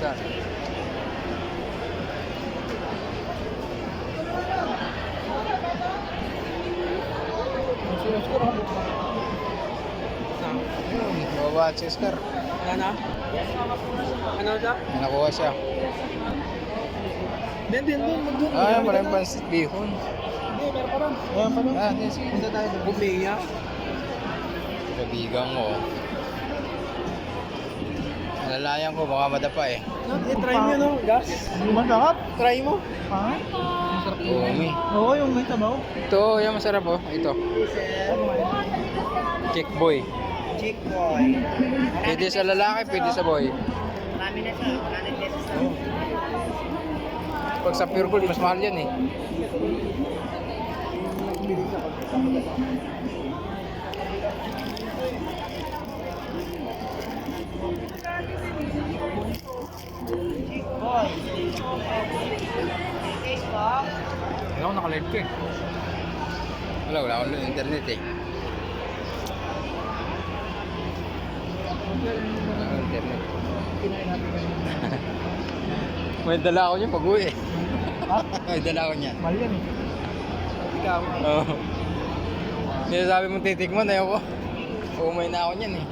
Saan? Bawa si Oscar. Wala na? Ano siya? May nakuha siya. Din. Ah, maraming pansit bihon. Hindi, meron pa rin. Meron pa rin. Ah, di sige. Punta tayo doon. Bumiya. Kabigang mo. Nalalayan ko, baka madapa eh. Try mo yun, gas. Masarap. Try mo. Ha? Masarap Umi. Oo, yung may sabaw. Ito, yung masarap oh. Ito. Chick boy. Chick boy. Pwede sa lalaki, pwede sa boy. Marami na siya. 100 pesos na. Pag sa pure gold, mas mahal yan eh. Chick boy. Taste ko. Wala akong naka-live ko eh. Wala akong internet eh. Wala akong internet. May dala ako niya pag-uwi eh. Ha? May dala ako niya. Mahal yan eh. Ikaw. Oo. Hindi sabi mong titikman, ayaw ko. Umay na ako niyan eh.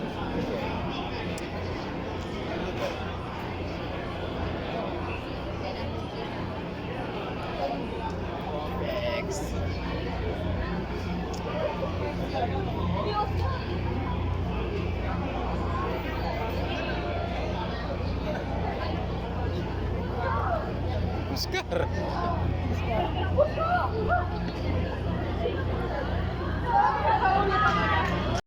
Next. Oscar.